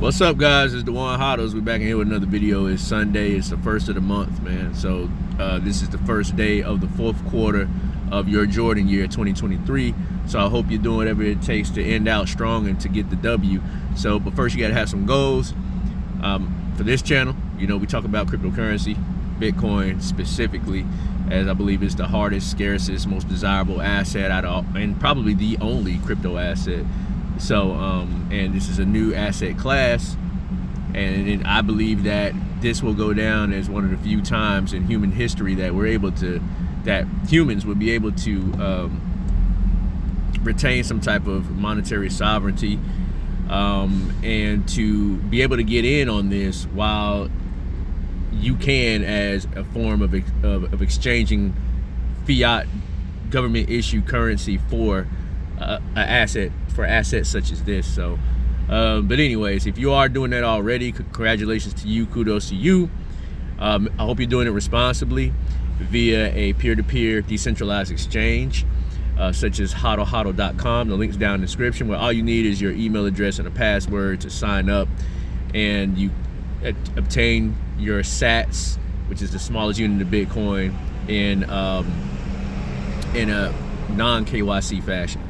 What's up, guys? It's Dewan HODLs. We're back in here with another video. It's Sunday. It's the first of the month, man. So this is the first day of the fourth quarter of your Jordan year 2023. So I hope you're doing whatever it takes to end out strong and to get the W. So, but first you got to have some goals. For this channel, you know, we talk about cryptocurrency, Bitcoin specifically, as I believe it's the hardest, scarcest, most desirable asset out of, and probably the only crypto asset. So, and this is a new asset class, and I believe that this will go down as one of the few times in human history that that humans will be able to retain some type of monetary sovereignty, and to be able to get in on this while you can as a form of exchanging fiat government issued currency for assets such as this. So but anyways, if you are doing that already, congratulations to you, kudos to you. I hope you're doing it responsibly via a peer-to-peer decentralized exchange such as HODL.com. The link's down in the description, where all you need is your email address and a password to sign up, and you obtain your sats, which is the smallest unit of Bitcoin, in a non-KYC fashion.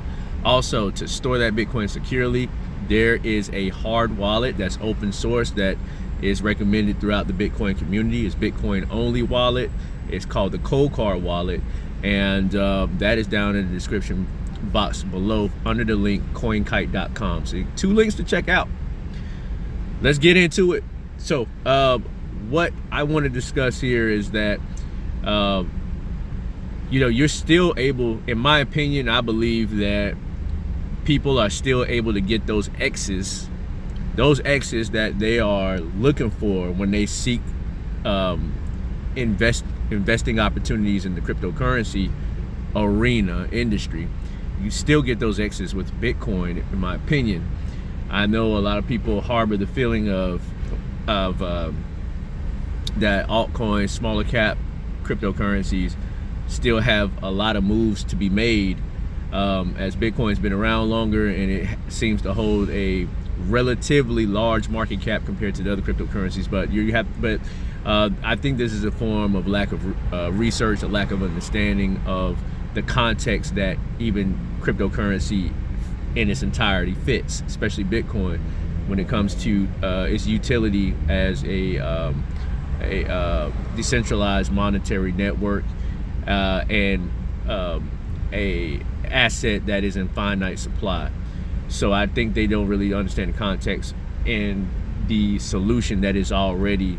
Also, to store that Bitcoin securely, there is a hard wallet that's open source that is recommended throughout the Bitcoin community. It's Bitcoin only wallet. It's called the Cold Card wallet, and that is down in the description box below under the link CoinKite.com. So 2 links to check out. Let's get into it. So what I want to discuss here is that you know, you're still able, in my opinion, I believe that people are still able to get those X's that they are looking for when they seek investing opportunities in the cryptocurrency arena industry. You still get those X's with Bitcoin, in my opinion. I know a lot of people harbor the feeling of that altcoins, smaller cap cryptocurrencies, still have a lot of moves to be made, as Bitcoin's been around longer and it seems to hold a relatively large market cap compared to the other cryptocurrencies. But I think this is a form of lack of research, a lack of understanding of the context that even cryptocurrency in its entirety fits, especially Bitcoin, when it comes to its utility as a decentralized monetary network, and a asset that is in finite supply. So I think they don't really understand the context and the solution that is already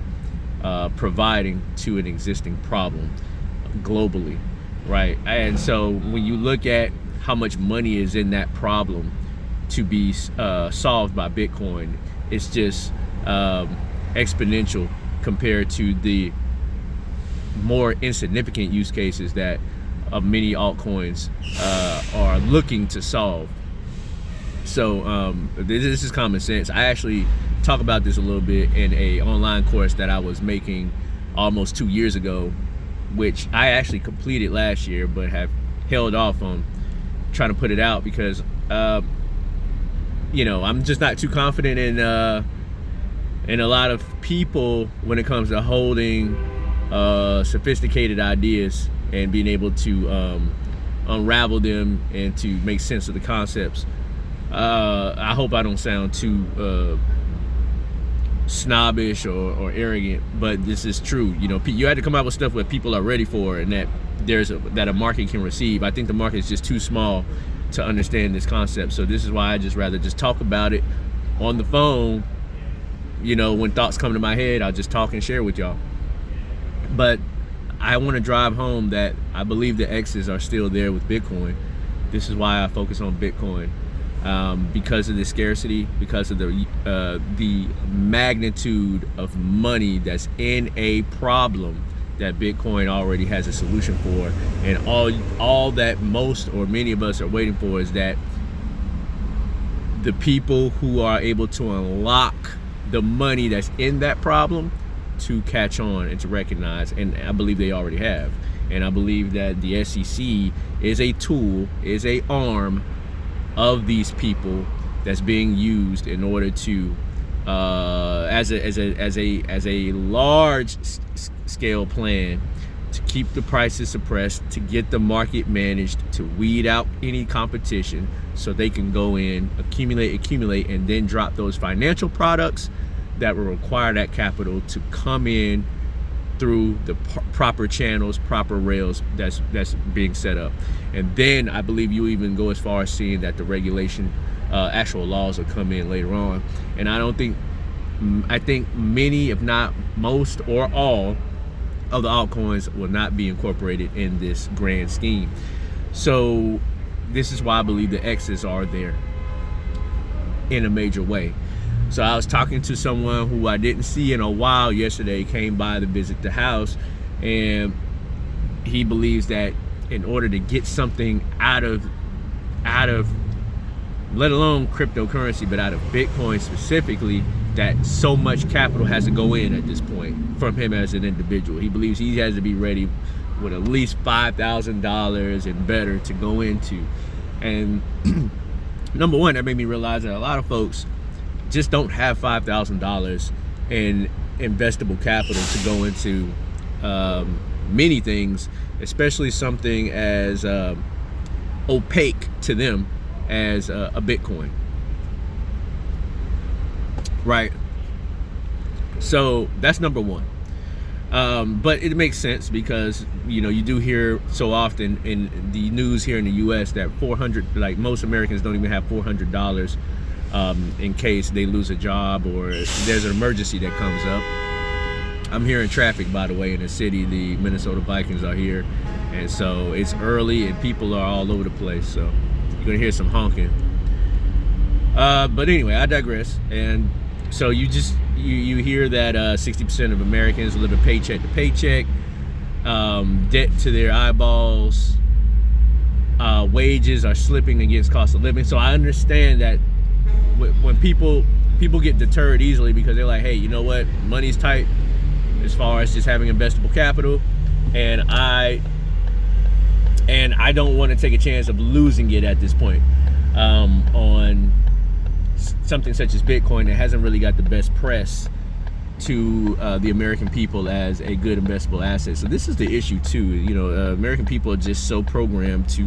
providing to an existing problem globally, right? And so when you look at how much money is in that problem to be solved by Bitcoin, it's just exponential compared to the more insignificant use cases that many altcoins are looking to solve. So this is common sense. I actually talk about this a little bit in a online course that I was making almost 2 years ago, which I actually completed last year, but have held off on trying to put it out because you know, I'm just not too confident in a lot of people when it comes to holding sophisticated ideas and being able to unravel them and to make sense of the concepts. I hope I don't sound too snobbish or arrogant, but this is true. You know, you had to come out with stuff that people are ready for and that that a market can receive. I think the market is just too small to understand this concept. So this is why I just rather just talk about it on the phone. You know, when thoughts come to my head, I'll just talk and share with y'all. But I want to drive home that I believe the X's are still there with Bitcoin. This is why I focus on Bitcoin, because of the scarcity, because of the magnitude of money that's in a problem that Bitcoin already has a solution for. And all that most or many of us are waiting for is that the people who are able to unlock the money that's in that problem to catch on and to recognize, and I believe they already have. And I believe that the SEC is a tool, is a arm of these people that's being used in order to as a large scale plan to keep the prices suppressed, to get the market managed, to weed out any competition, so they can go in, accumulate, and then drop those financial products that will require that capital to come in through the proper channels, proper rails that's being set up. And then I believe you even go as far as seeing that the regulation, actual laws will come in later on. And I think many, if not most or all, of the altcoins will not be incorporated in this grand scheme. So this is why I believe the X's are there in a major way. So I was talking to someone who I didn't see in a while yesterday, came by to visit the house, and he believes that in order to get something out of let alone cryptocurrency, but out of Bitcoin specifically, that so much capital has to go in at this point from him as an individual. He believes he has to be ready with at least $5,000 and better to go into. And number one, that made me realize that a lot of folks just don't have $5,000 in investable capital to go into many things, especially something as opaque to them as a Bitcoin, right? So that's number one. But it makes sense because, you know, you do hear so often in the news here in the US that like most Americans don't even have $400 in case they lose a job or there's an emergency that comes up. I'm hearing traffic, by the way, in the city. The Minnesota Vikings are here, and so it's early and people are all over the place, so you're gonna hear some honking. But anyway, I digress. And so you hear that 60% of Americans live paycheck to paycheck, debt to their eyeballs, wages are slipping against cost of living. So I understand that when people get deterred easily because they're like, hey, you know what, money's tight as far as just having investable capital, and I don't want to take a chance of losing it at this point on something such as Bitcoin that hasn't really got the best press to the American people as a good investable asset. So this is the issue too. You know, American people are just so programmed to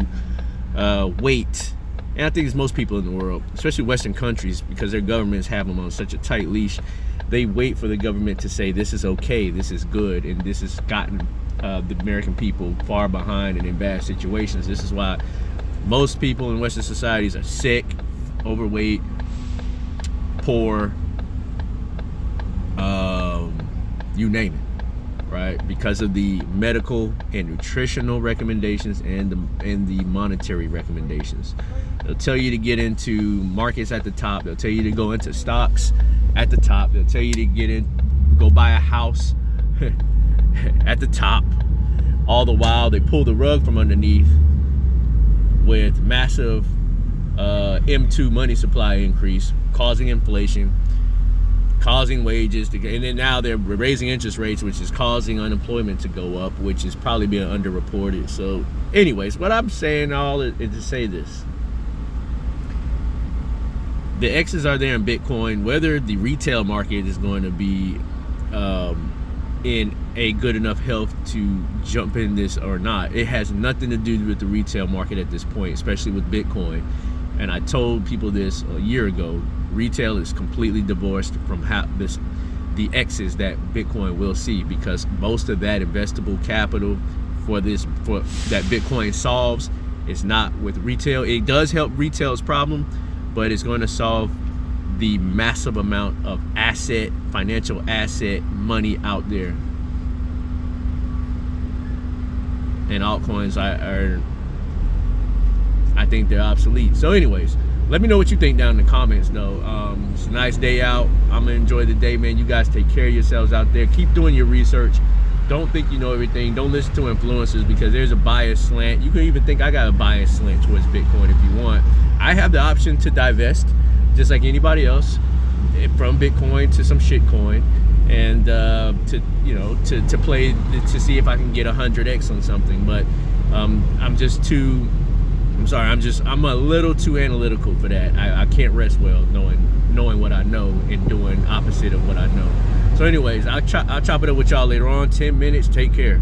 wait. And I think it's most people in the world, especially Western countries, because their governments have them on such a tight leash. They wait for the government to say this is okay, this is good, and this has gotten the American people far behind and in bad situations. This is why most people in Western societies are sick, overweight, poor, you name it, right? Because of the medical and nutritional recommendations and the monetary recommendations. They'll tell you to get into markets at the top. They'll tell you to go into stocks at the top. They'll tell you to go buy a house at the top. All the while, they pull the rug from underneath with massive M2 money supply increase, causing inflation, causing wages to, and then now they're raising interest rates, which is causing unemployment to go up, which is probably being underreported. So anyways, what I'm saying all is to say this: the X's are there in Bitcoin. Whether the retail market is going to be in a good enough health to jump in this or not, it has nothing to do with the retail market at this point, especially with Bitcoin. And I told people this a year ago. Retail is completely divorced from the X's that Bitcoin will see, because most of that investable capital that Bitcoin solves is not with retail. It does help retail's problem, but it's going to solve the massive amount of financial asset money out there. And altcoins I think they're obsolete. So anyways, let me know what you think down in the comments though. It's a nice day out. I'm gonna enjoy the day, man. You guys take care of yourselves out there. Keep doing your research. Don't think you know everything. Don't listen to influencers, because there's a bias slant. You can even think I got a bias slant towards Bitcoin if you want. I have the option to divest, just like anybody else, from Bitcoin to some shitcoin, and to play to see if I can get 100x on something. But I'm a little too analytical for that. I can't rest well knowing knowing what I know and doing opposite of what I know. So anyways, I'll chop it up with y'all later on. 10 minutes. Take care.